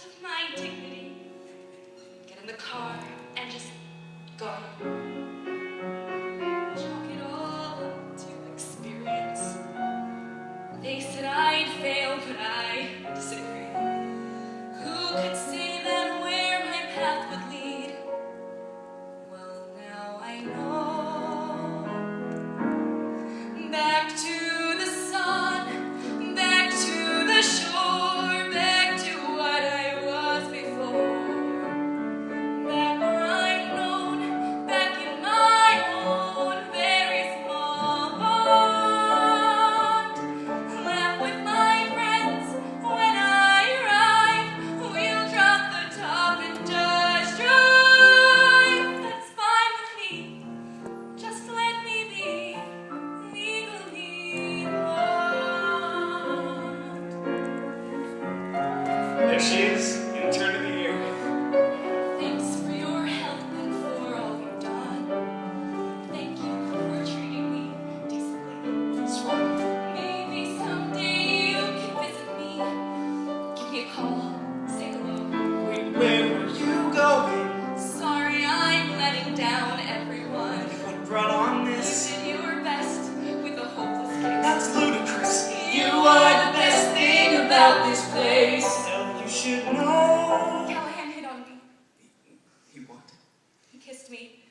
with my dignity, get in the car and just go. Chalk it all up to experience. They said I'd fail, but I disagree. Who could say that where my path would lead? Well, now I know. Back to the sun, back to the shore, back to what I was before. Back where I'm known, back in my own very small pond. Laugh with my friends when I arrive. We'll drop the top and just drive. That's fine with me. Just let me be legally blonde. There she is, in turn of the year. Thanks for your help and for all you've done. Thank you for treating me decently. What's wrong? Maybe someday you can visit me. Give me a call, say hello. Wait, where were you going? Sorry, I'm letting down everyone. What brought on You this? did your best with a hopeless case. That's ludicrous. You are the best thing about this place. So you should know. Callahan hit on me. He what? He kissed me.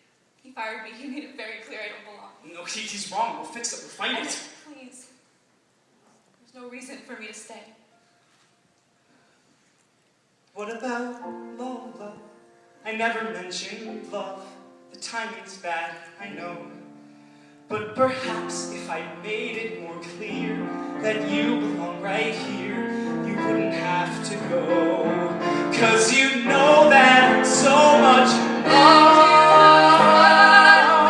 He fired me. He made it very clear I don't belong. No, he's wrong. We'll fix it. We'll find it. Please. There's no reason for me to stay. What about Lola? I never mentioned love. The timing's bad, I know. But perhaps if I made it more clear that you belong right here, you wouldn't have to go. 'Cause you know that so much more.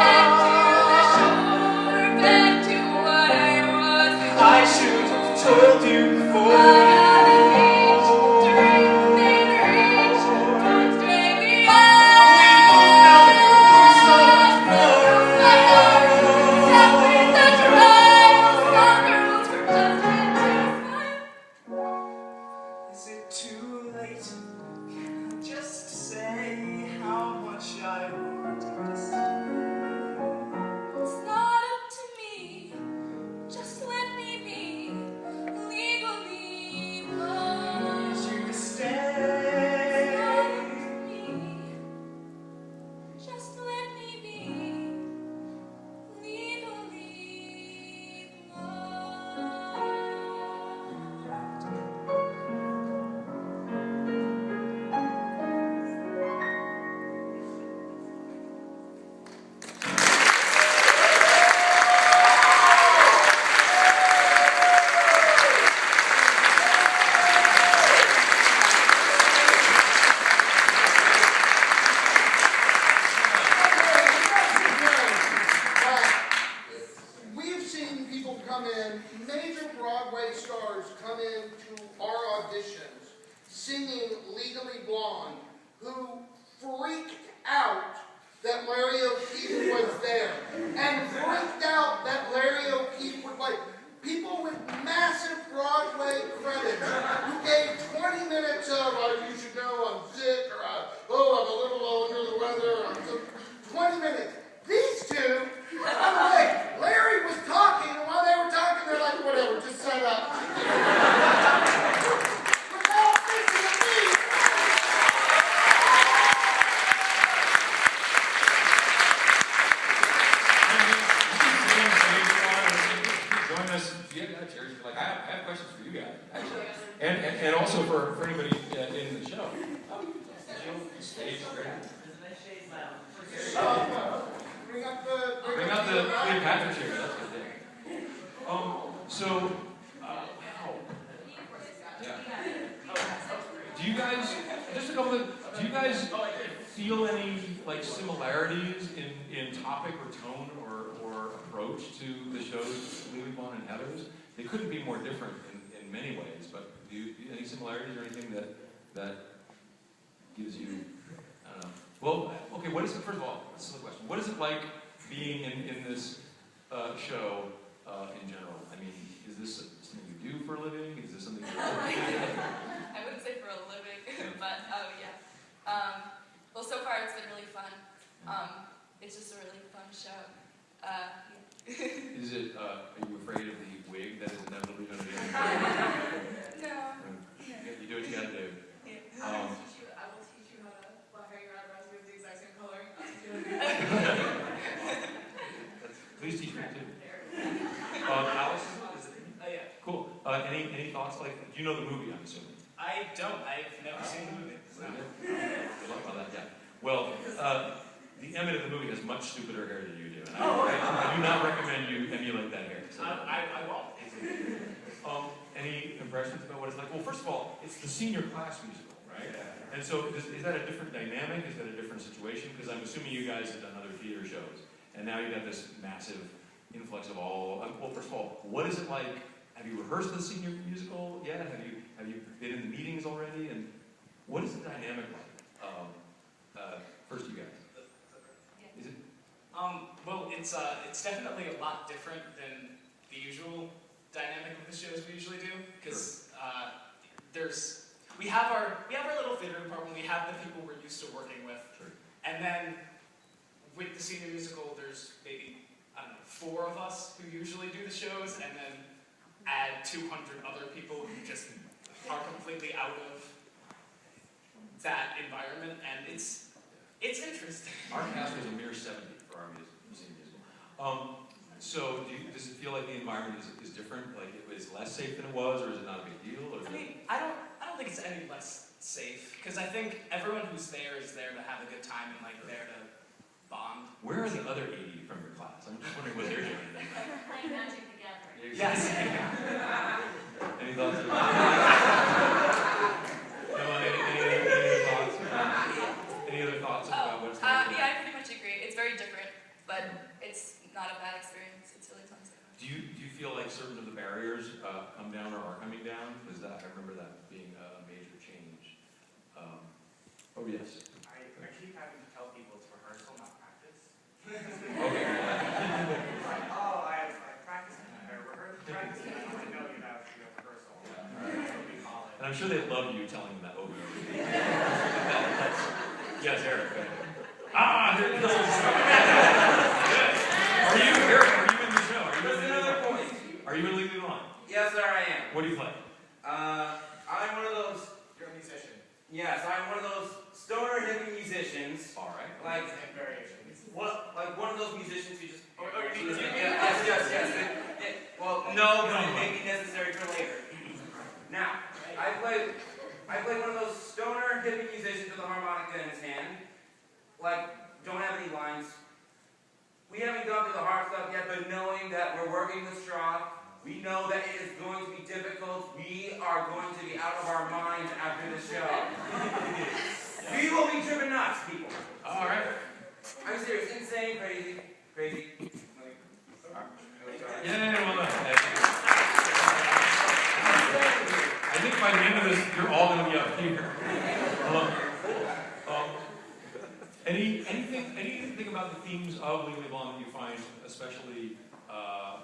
Back to the shore, back to what I was before. I should have told you before. I haven't reached the dream within reach. Don't stray me Is it too late? Can I just say how much I want to stay? It's not up to me. Just let me be legally blonde. Need you to It's stay. not up to me. Just let me be legally blonde. We've seen people come in, major Broadway stars come in to our auditions singing Legally Blonde, who freaked out that Larry O'Keefe was there, and freaked out that Larry O'Keefe would play. People with massive Broadway credits who gave 20 minutes of, you should know I'm sick, or I'm a little under the weather, or I'm so, 20 minutes. These two, I'm like, Larry was talking, and while they were talking, they're like, whatever, just shut up. Without thinking of me. Join us. Yeah, Jerry. Like I have questions for you guys, actually, and also for anybody in the show. Stage ready. Bring up the Cleopatra chair. That's good. So, wow. Yeah. Do you guys? Just a couple of. Do you guys feel any like similarities in topic or tone or approach to the shows Legally Blonde and Heathers? They couldn't be more different in many ways, but do you any similarities or anything that gives you? I don't know. Well, okay. What is it? First of all, this is the question. What is it like being in this show in general? I mean, is this something you do for a living? Is this something you're I wouldn't say for a living, but you know the movie, I'm assuming? I don't. I've never seen the movie. So. Good luck on that, yeah. Well, the Emmett of the movie has much stupider hair than you do. And I do not recommend you emulate that hair. So. I won't. Any impressions about what it's like? Well, first of all, it's the senior class musical, right? And so is that a different dynamic? Is that a different situation? Because I'm assuming you guys have done other theater shows. And now you got this massive influx of all. Well, first of all, what is it like? Have you rehearsed the senior musical yet? Have you been in the meetings already? And what is the dynamic like? First, you guys. Is it? Well, it's definitely a lot different than the usual dynamic of the shows we usually do, because we have our little theater department. We have the people we're used to working with, and then with the senior musical, there's maybe 4 of us who usually do the shows, and then add 200 other people who just are completely out of that environment, and it's interesting. Our cast was a mere 70 for our senior musical. So does it feel like the environment is different? Like it was less safe than it was, or is it not a big deal? Or I don't think it's any less safe, because I think everyone who's there is there to have a good time and like there to bond. Where are the other 80 from your class? I'm just wondering what they're doing. Playing Magic the Gathering. Yes. Any thoughts? Any other thoughts about what it's like? Yeah, I pretty much agree. It's very different, but it's not a bad experience. It's really fun. Do you feel like certain of the barriers come down or are coming down? Because I remember that being a major change. Oh yes. I keep having to tell people it's rehearsal, not practice. Okay. I practice practice. I want to know you have rehearsal. And I'm sure they love you telling them that over and over again. Yes, Eric. There it is. Are you in the show? Just another point. Are you in Legally Blonde? Yes, sir, I am. What do you play? I'm one of those. You're a musician. Yes, I'm one of those stoner hippie musicians. All right. Like Variations. what? Like one of those musicians who just. Yes. Well, no, but it may be necessary for later. Now, I play one of those stoner hippie musicians with a harmonica in his hand. Like, don't have any lines. We haven't gone through the hard stuff yet, but knowing that we're working with Stroth, we know that it is going to be difficult. We are going to be out of our minds after the show. We will be driven nuts, people. All right. I'm serious, insane, crazy. Yeah, well done. I think by the end of this, you're all going to be up here. Anything about the themes of Legally Blonde that you find especially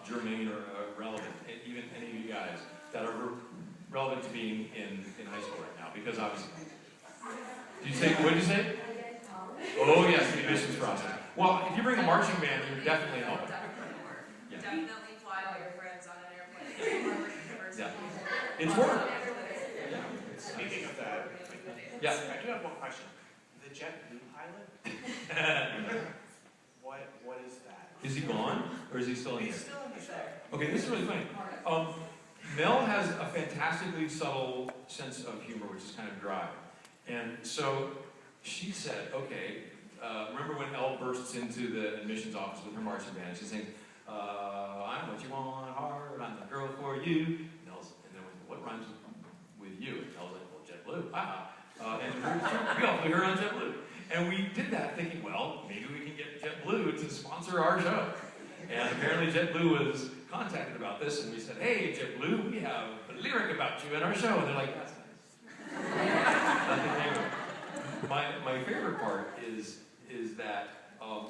germane or relevant? Even any of you guys that are relevant to being in high school right now? Because obviously, what did you say? Oh yes, the admissions process. Well, if you bring a marching band, you're definitely helping. Yeah. Definitely fly all your friends on an airplane. Yeah. It's work. Speaking of that, Yeah. I do have one question. The JetBlue pilot? What is that? Is he gone, or is he still in here? He's still in the show. Okay, this is really funny. Mel has a fantastically subtle sense of humor, which is kind of dry. And so she said, okay, remember when Elle bursts into the admissions office with her marching band, and she sings, I'm what you want, hard, I'm the girl for you. And then what rhymes with you? And Elle's like, well, JetBlue, and we all flew her on JetBlue. And we did that thinking, well, maybe we can get JetBlue to sponsor our show. And apparently JetBlue was contacted about this, and we said, hey, JetBlue, we have a lyric about you in our show. And they're like, that's nice. My favorite part is that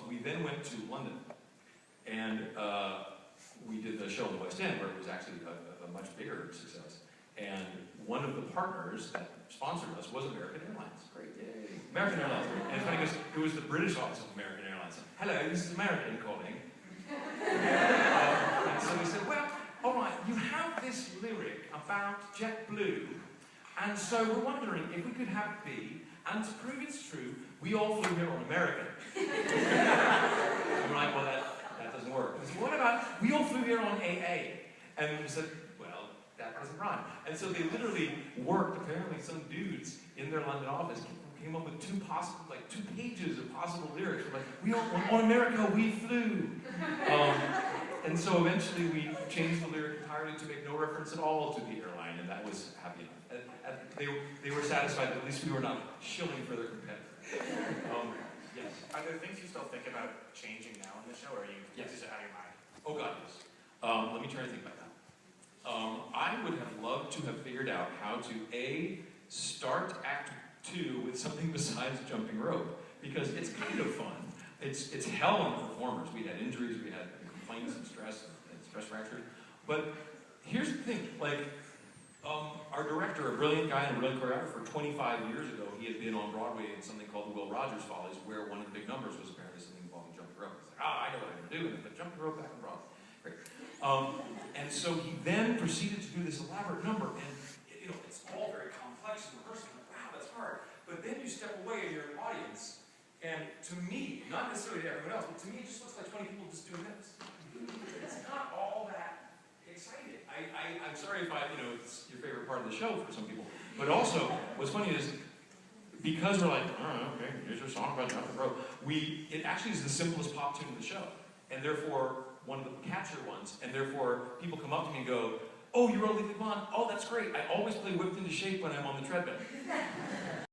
we then went to London, and we did the show in the West End, where it was actually a much bigger success. And one of the partners that sponsored us was American Airlines. Great, yay. American Airlines. And it's funny because it was the British office of American Airlines. Hello, this is American calling. And so we said, well, all right, you have this lyric about JetBlue, and so we're wondering if we could have it be, and to prove it's true, we all flew here on American. And we're like, well, that doesn't work. We said, what about, we all flew here on AA? And we said, well, that that doesn't rhyme. And so they literally worked, apparently some dudes in their London office came up with two pages of possible lyrics. Like, on America we flew. And so eventually we changed the lyric entirely to make no reference at all to the airline, and that was happy enough. They were satisfied that at least we were not shilling for their competitor. Yes. Are there things you still think about changing now in the show, or are you Yes. just out of your mind? Oh God, yes. Let me try to think about that. I would have loved to have figured out how to start Act 2 with something besides jumping rope, because it's kind of fun. It's hell on the performers. We had injuries, we had complaints and stress fractures. But here's the thing, like, our director, a brilliant guy and a brilliant choreographer, 25 years ago, he had been on Broadway in something called the Will Rogers Follies, where one of the big numbers was apparently something involving jumping rope. He's like, I know what I'm going to do, and I put jumping rope back on Broadway. Great. And so he then proceeded to do this elaborate number, and it's all very complex and rehearsal. Like, wow, that's hard. But then you step away and you're an audience, and to me, not necessarily to everyone else, but to me it just looks like 20 people just doing this. It's not all that exciting. I'm sorry if it's your favorite part of the show for some people. But also, what's funny is, because we're like, okay, here's your song about jumping rope, it actually is the simplest pop tune in the show. And therefore, one of the catchier ones, and therefore, people come up to me and go, oh, you wrote Legally Blonde? Oh, that's great. I always play Whipped into Shape when I'm on the treadmill.